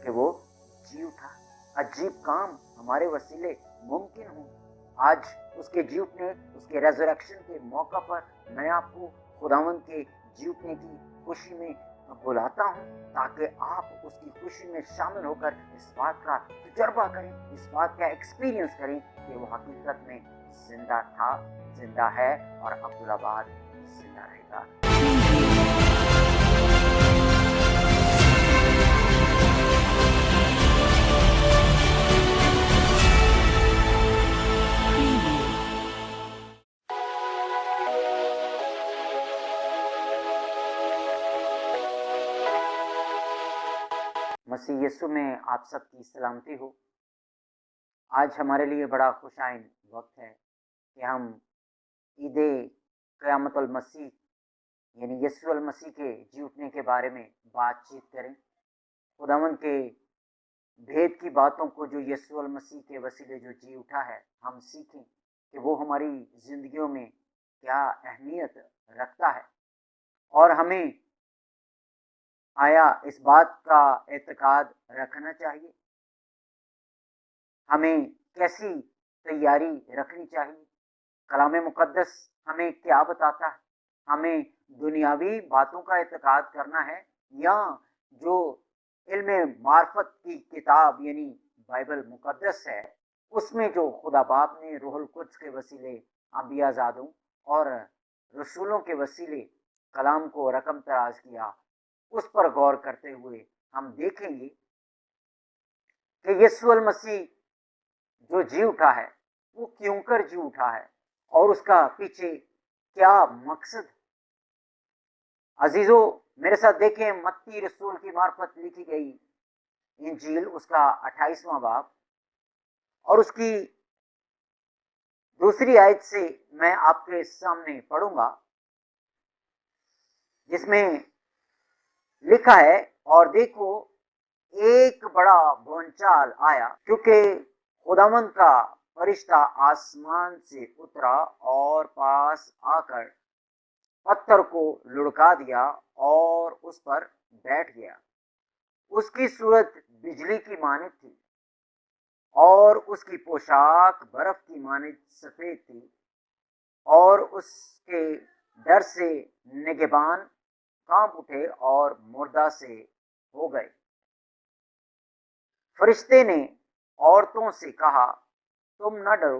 कि वो जी उठा। अजीब काम हमारे वसीले मुमकिन हो। आज उसके जी उठने, उसके रेजरेक्शन के मौका पर मैं आपको खुदावंद के जी उठने की खुशी में बुलाता हूँ, ताकि आप उसकी खुशी में शामिल होकर इस बात का तजर्बा करें, इस बात का एक्सपीरियंस करें कि वो हकीकत में जिंदा था, जिंदा है और अब्दुल्लाबाद जिंदा रहेगा। मसीह यीशु में आप सबकी सलामती हो। आज हमारे लिए बड़ा खुशाइन वक्त है कि हम ईद क़यामत अल मसीह यानी यीशु अल मसीह के जी उठने के बारे में बातचीत करें। खुदावंद के भेद की बातों को जो यीशु अल मसीह के वसीले जो जी उठा है, हम सीखें कि वो हमारी जिंदगियों में क्या अहमियत रखता है और हमें आया इस बात का एतकाद रखना चाहिए, हमें कैसी तैयारी रखनी चाहिए, कलाम मुकद्दस हमें क्या बताता है, हमें दुनियावी बातों का एतकाद करना है या जो इल्म मार्फत की किताब यानी बाइबल मुकद्दस है, उसमें जो खुदा बाप ने रूहुल कुद्स के वसीले अंबिया ज़ादों और रसूलों के वसीले कलाम को रकम तराज किया, उस पर गौर करते हुए हम देखेंगे कि यीशु अल मसीह जो जी उठा है वो क्यों कर जी उठा है और उसका पीछे क्या मकसद। अजीजों, मेरे साथ देखें मत्ती रसूल की मार्फत लिखी गई इंजील, उसका 28वां बाब और उसकी दूसरी आयत से मैं आपके सामने पढ़ूंगा, जिसमें लिखा है, और देखो एक बड़ा भूचाल आया, क्योंकि खुदावंद का फरिश्ता आसमान से उतरा और पास आकर पत्थर को लुढ़का दिया और उस पर बैठ गया। उसकी सूरत बिजली की मानित थी और उसकी पोशाक बर्फ की मानित सफेद थी और उसके डर से निगहबान कांप उठे और मुर्दा से हो गए। फरिश्ते ने औरतों से कहा, तुम न डरो,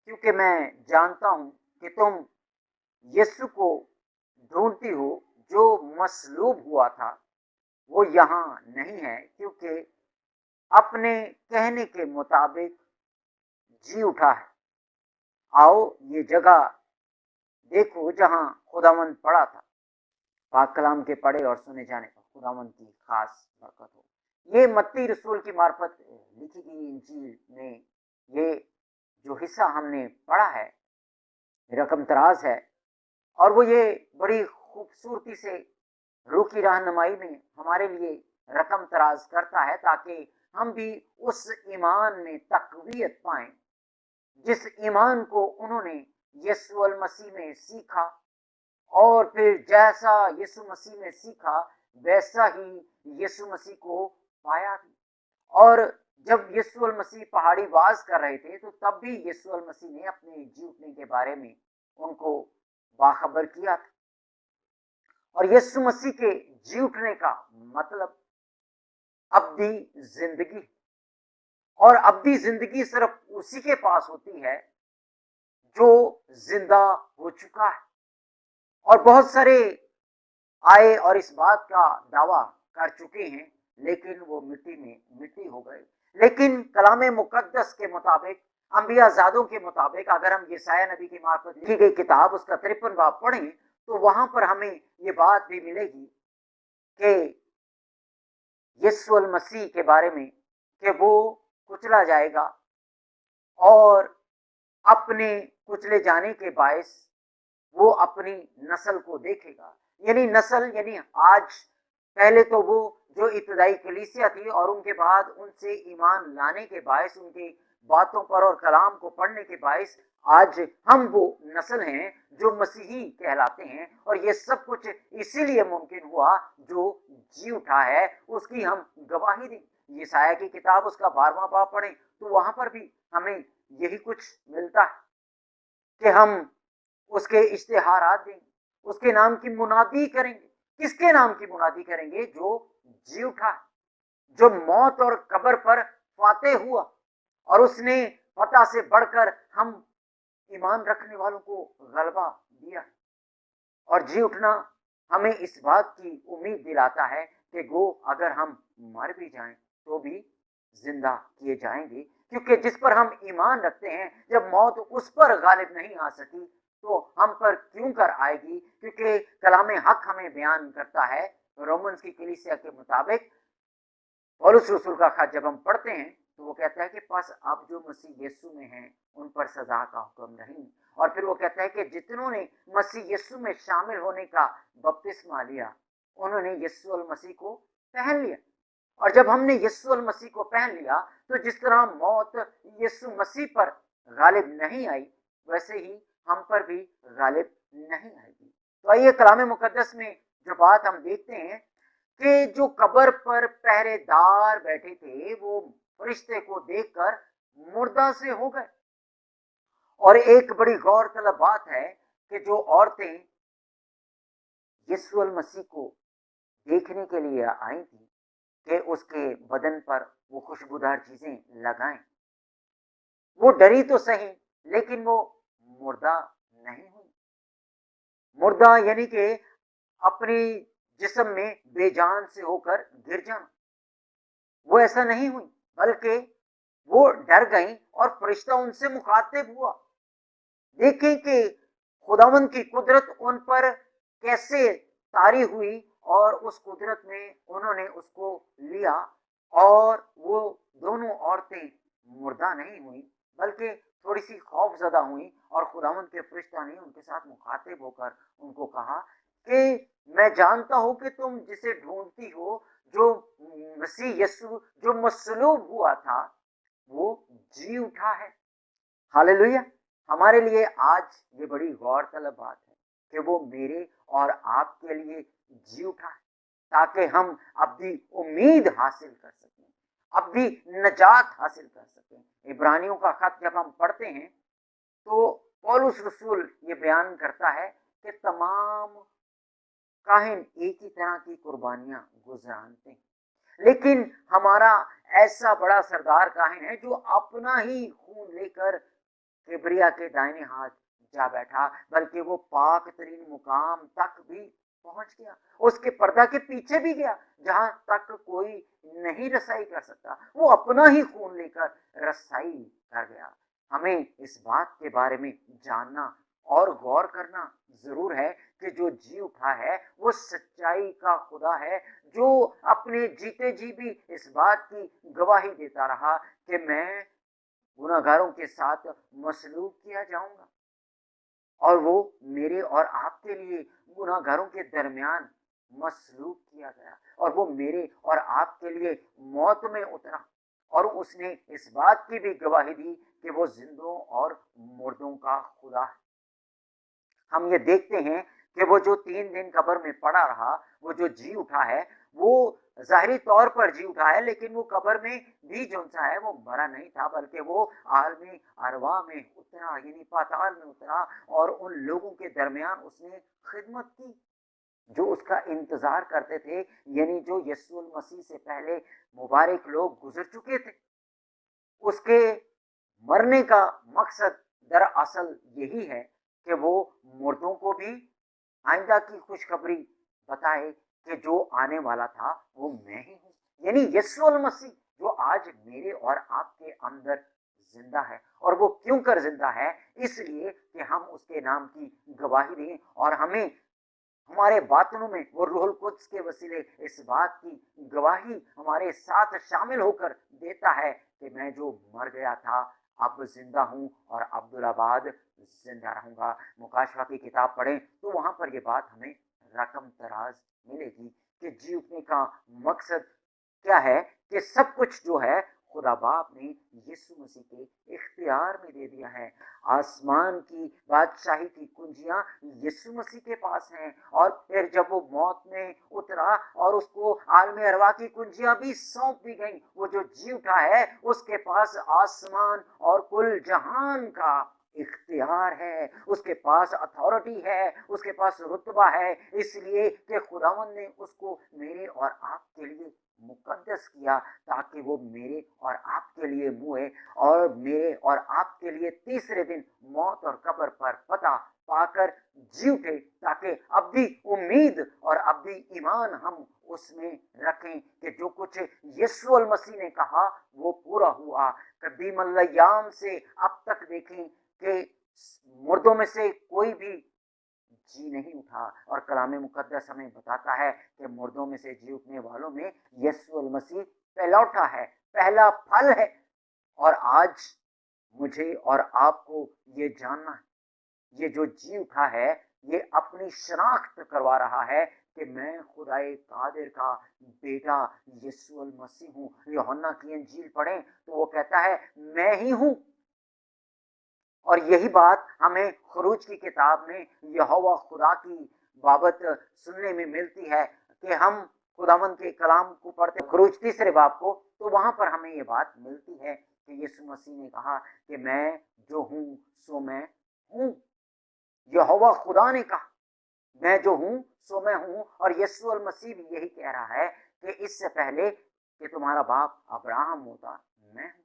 क्योंकि मैं जानता हूं कि तुम यीशु को ढूंढती हो जो मसलूब हुआ था। वो यहाँ नहीं है, क्योंकि अपने कहने के मुताबिक जी उठा है। आओ ये जगह देखो जहां खुदावंद पड़ा था। पाक कलाम के पढ़े और सुने जाने पर खुदावंद की खास बरकत हो। ये मत्ती रसूल की मार्फत लिखी गई इंजील में ये जो हिस्सा हमने पढ़ा है रकम तराज है, और वो ये बड़ी खूबसूरती से रूह की रहनुमाई में हमारे लिए रकम तराज करता है, ताकि हम भी उस ईमान में तकवीयत पाएं जिस ईमान को उन्होंने यीशु अल मसीह में सीखा, और फिर जैसा यीशु मसीह में सीखा वैसा ही यीशु मसीह को पाया भी। और जब यीशु अल मसीह पहाड़ी वास कर रहे थे तो तब भी यीशु अल मसीह ने अपने जी उठने के बारे में उनको बाखबर किया था। और यीशु मसीह के जी उठने का मतलब अब्दी जिंदगी, और अब्दी जिंदगी सिर्फ उसी के पास होती है जो जिंदा हो चुका है। और बहुत सारे आए और इस बात का दावा कर चुके हैं, लेकिन वो मिट्टी में मिट्टी हो गए। लेकिन कलाम मुकद्दस के मुताबिक, अंबिया ज़ादों के मुताबिक, अगर हम यशायाह नबी की मार्फत लिखी गई किताब उसका 53 बाब पढ़ें तो वहां पर हमें ये बात भी मिलेगी कि यीशु अल मसीह के बारे में कि वो कुचला जाएगा और अपने कुचले जाने के बायस वो अपनी नस्ल को देखेगा। यानी नस्ल यानी आज पहले तो वो जो इब्तदाई कलीसिया थी और उनके बाद उनसे ईमान लाने के बायस, उनकी बातों पर और कलाम को पढ़ने के बायस आज हम वो नस्ल हैं जो मसीही कहलाते हैं। और ये सब कुछ इसीलिए मुमकिन हुआ जो जी उठा है उसकी हम गवाही दें। यशायाह की किताब उसका 12वां बाब पढ़ें तो वहां पर भी हमें यही कुछ मिलता है कि हम उसके इश्तिहारात देंगे, उसके नाम की मुनादी करेंगे। किसके नाम की मुनादी करेंगे? जो जी उठा, जो मौत और कब्र पर फातेह हुआ और उसने फतह से बढ़कर हम ईमान रखने वालों को गलबा दिया। और जी उठना हमें इस बात की उम्मीद दिलाता है कि गो अगर हम मर भी जाएं तो भी जिंदा किए जाएंगे, क्योंकि जिस पर हम ईमान रखते हैं, जब मौत उस पर गालिब नहीं आ सकी तो हम पर क्यों कर आएगी? क्योंकि कलाम हक हमें बयान करता है, रोमन्स की कलीसिया के मुताबिक पौलुस रसूल का खत जब हम पढ़ते हैं तो वो कहता है कि बस अब जो मसीह यीशु में हैं उन पर सजा का हुक्म नहीं। और फिर वो कहता है कि जितनों ने मसीह यीशु में शामिल होने का बपतिस्मा लिया उन्होंने यीशु अल मसीह को पहन लिया। और जब हमने यीशु अल मसीह को पहन लिया तो जिस तरह मौत यीशु मसीह पर गालिब नहीं आई वैसे ही हम पर भी गालिब नहीं आएगी। तो आइए कलाम मुकद्दस में जो बात हम देखते हैं कि जो कब्र पर पहरेदार बैठे थे वो फरिश्ते को देखकर मुर्दा से हो गए। और एक बड़ी गौरतलब बात है कि जो औरतें यीशु मसीह को देखने के लिए आई थी कि उसके बदन पर वो खुशबूदार चीजें लगाएं, वो डरी तो सही लेकिन वो मुर्दा नहीं हुई। मुर्दा यानी कि अपनी जिस्म में बेजान से होकर गिर जाना, वो ऐसा नहीं हुई, बल्कि वो डर गई और फरिश्ता उनसे मुखातिब हुआ। देखें कि खुदावन की कुदरत उन पर कैसे तारी हुई और उस कुदरत में उन्होंने उसको लिया और वो दोनों औरतें मुर्दा नहीं हुई बल्कि थोड़ी सी खौफजदा हुई। और खुदावन के फरिश्ता ने उनके साथ मुखातिब होकर उनको कहा कि मैं जानता हूं कि तुम जिसे ढूंढती हो, जो मसीह यीशु जो मसलूब हुआ था वो जी उठा है। हालेलुया। हमारे लिए आज ये बड़ी गौरतलब बात है कि वो मेरे और आपके लिए जी उठा है ताकि हम अब्दी उम्मीद हासिल कर सकें, अब्दी नजात हासिल कर सकें। इब्रानियों का खत जब हम पढ़ते हैं तो पौलुस रसूल ये बयान करता है कि तमाम काहिन एक ही तरह की कुर्बानियां गुजरानते हैं, लेकिन हमारा ऐसा बड़ा सरदार काहिन है जो अपना ही खून लेकर किबरिया के दाहिने हाथ जा बैठा, बल्कि वो पाक तरीन मुकाम तक भी पहुंच गया, उसके पर्दा के पीछे भी गया जहां तक कोई नहीं रसाई कर सकता। वो अपना ही खून लेकर रसाई कर गया। हमें इस बात के बारे में जानना और गौर करना जरूर है कि जो जी उठा है वो सच्चाई का खुदा है, जो अपने जीते जी भी इस बात की गवाही देता रहा कि मैं गुनाहगारों के साथ मसलूब किया जाऊंगा। और वो मेरे और आपके लिए गुनाहगारों के दरमियान मसलूब किया गया और वो मेरे और आपके लिए मौत में उतरा। और उसने इस बात की भी गवाही दी कि वो जिंदों और मुर्दों का खुदा है। हम ये देखते हैं कि वो जो 3 दिन कब्र में पड़ा रहा, वो जो जी उठा है वो जाहिरी तौर पर जी उठा है, लेकिन वो कब्र में भी जो सा है वो मरा नहीं था, बल्कि वो आलमी अरवा में उतरा, यानी पाताल में उतरा और उन लोगों के दरमियान उसने खिदमत की जो उसका इंतजार करते थे, यानी जो यीशु मसीह से पहले मुबारक लोग गुजर चुके थे। उसके मरने का मकसद दरअसल यही है कि वो मुर्दों को भी आइंदा की खुशखबरी बताए कि जो आने वाला था वो मैं ही हूँ, यानी यीशु मसीह जो आज मेरे और आपके अंदर जिंदा है। और वो क्यों कर जिंदा है? इसलिए कि हम उसके नाम की गवाही दें और हमें हमारे बातों में वो रूहुल कुद्स के वसीले इस बात की गवाही हमारे साथ शामिल होकर देता है कि मैं जो मर गया था अब जिंदा हूं और अब्दुल्लाबाद जिंदा रहूंगा। मुकाशवा की किताब पढ़ें तो वहां पर ये बात हमें रकम तराज मिलेगी कि जी उठने का मकसद क्या है कि सब कुछ जो है खुदा बाप ने यीशु मसीह के इख्तियार में दे दिया है। आसमान की बादशाही की कुंजियां यीशु मसीह के पास हैं। और फिर जब वो मौत में उतरा और उसको आलम अरवा की कुंजियां भी सौंप दी गई, वो जो जी उठा है उसके पास आसमान और कुल जहान का इख्तियार है, उसके पास अथॉरिटी है, उसके पास रुतबा है, इसलिए कि खुदावंद ने उसको मेरे और आपके लिए मुकद्दस किया ताकि वो मेरे और आपके लिए मुए और मेरे और आपके लिए तीसरे दिन मौत और कब्र पर पता पाकर जी उठे, ताकि अब भी उम्मीद और अब भी ईमान हम उसमें रखें कि जो कुछ यीशु अल मसीह ने कहा वो पूरा हुआ। कदीम अल-अय्याम से अब तक देखें कि मुर्दों में से कोई भी जी नहीं उठा, और कलाम मुकद्दस हमें बताता है कि मुर्दों में से जी उठने वालों में यीशु अल मसीह पहलौठा है, पहला फल है। और आज मुझे और आपको ये जानना है, ये जो जी उठा है ये अपनी शनाख्त करवा रहा है कि मैं खुदाए कादिर का बेटा यीशु अल मसीह हूँ। यूहन्ना की इंजील पढ़ें तो वो कहता है मैं ही हूँ। और यही बात हमें खरूज की किताब में यहोवा खुदा की बाबत सुनने में मिलती है कि हम खुदावंद के कलाम को पढ़ते खरूज तीसरे बाब को, तो वहां पर हमें ये बात मिलती है कि यीशु मसीह ने कहा कि मैं जो हूं सो मैं हूं। यहोवा खुदा ने कहा मैं जो हूं सो मैं हूं। और यीशु अल मसीह भी यही कह रहा है कि इससे पहले कि तुम्हारा बाप अब्राहम होता मैं हूं।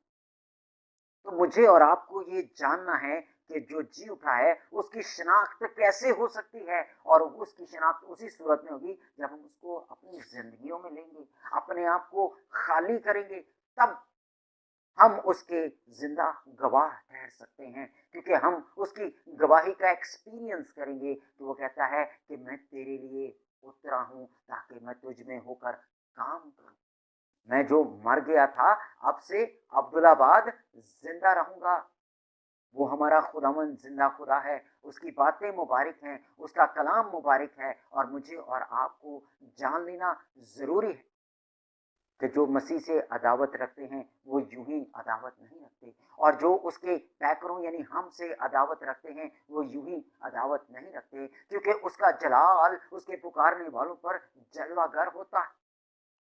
तो मुझे और आपको ये जानना है कि जो जी उठा है उसकी शनाख्त कैसे हो सकती है, और उसकी शनाख्त उसी सूरत में होगी जब हम उसको अपनी जिंदगियों में लेंगे, अपने आप को खाली करेंगे, तब हम उसके जिंदा गवाह ठहर सकते हैं, क्योंकि हम उसकी गवाही का एक्सपीरियंस करेंगे। तो वो कहता है कि मैं तेरे लिए उतरा हूं ताकि मैं तुझ में होकर काम करूं। मैं जो मर गया था अब से अब्दुल्लाबाद जिंदा रहूंगा। वो हमारा खुदावंद जिंदा खुदा है, उसकी बातें मुबारक हैं, उसका कलाम मुबारक है। और मुझे और आपको जान लेना जरूरी है कि जो मसीह से अदावत रखते हैं वो यूं ही अदावत नहीं रखते, और जो उसके पैकरों यानी हम से अदावत रखते हैं वो यूं ही अदावत नहीं रखते, क्योंकि उसका जलाल उसके पुकारने वालों पर जलवागर होता है।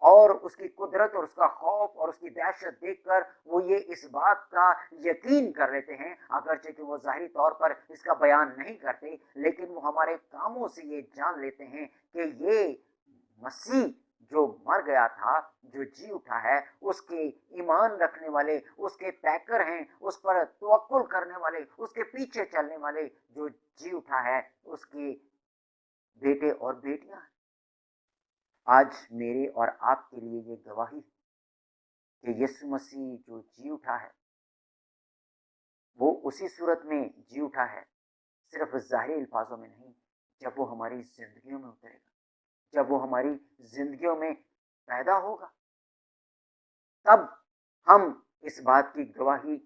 और उसकी कुदरत और उसका खौफ और उसकी दहशत देखकर वो ये इस बात का यकीन कर लेते हैं, अगरचे कि वो ज़ाहिरी तौर पर इसका बयान नहीं करते, लेकिन वो हमारे कामों से ये जान लेते हैं कि ये मसीह जो मर गया था, जो जी उठा है, उसके ईमान रखने वाले, उसके पैकर हैं, उस पर तवक्कुल करने वाले, उसके पीछे चलने वाले, जो जी उठा है उसके बेटे और बेटियां। आज मेरे और आपके लिए ये गवाही कि यीशु मसीह जो जी उठा है वो उसी सूरत में जी उठा है, सिर्फ ज़ाहिरी अल्फाजों में नहीं, जब वो हमारी जिंदगियों में उतरेगा, जब वो हमारी जिंदगियों में पैदा होगा, तब हम इस बात की गवाही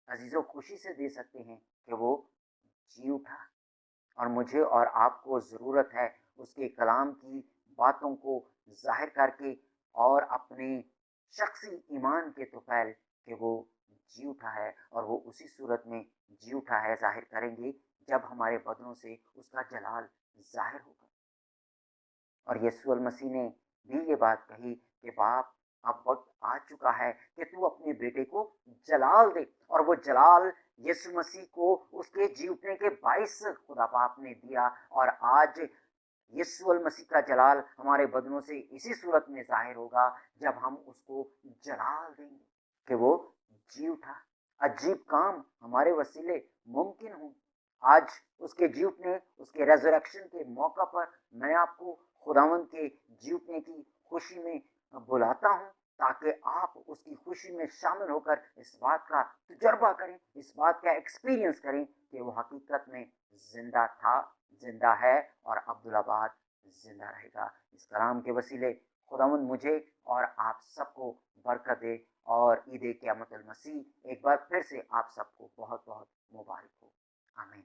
अजीजों खुशी से दे सकते हैं कि वो जी उठा। और मुझे और आपको ज़रूरत है उसके कलाम की बातों को जाहिर करके और अपने शख्सी ईमान के तुफैल कि वो जी उठा है, और वो उसी सूरत में जी उठा है जाहिर करेंगे जब हमारे बदनों से उसका जलाल जाहिर होगा। और यीशु अल मसीह ने भी ये बात कही कि बाप अब वक्त आ चुका है कि तू अपने बेटे को जलाल दे, और वो जलाल यीशु मसीह को उसके जी उठने के बाइस खुदा बाप ने दिया। और आज यीशु अल मसीह का जलाल हमारे बदनों से इसी सूरत में जाहिर होगा जब हम उसको जलाल देंगे कि वो जी उठा। अजीब काम हमारे वसीले मुमकिन हो। आज उसके जी उठने, उसके रेजरेक्शन के मौका पर मैं आपको खुदावंद के जी उठने की खुशी में बुलाता हूँ, ताकि आप उसकी खुशी में शामिल होकर इस बात का तजर्बा करें, इस बात का एक्सपीरियंस करें कि वो हकीकत में जिंदा था, जिंदा है, और अब्दुल्लाबाद जिंदा रहेगा। इस कलाम के वसीले खुदावंद मुझे और आप सबको बरकत दे, और ईद क़यामत अल मसीह एक बार फिर से आप सबको बहुत बहुत मुबारक हो। आमीन।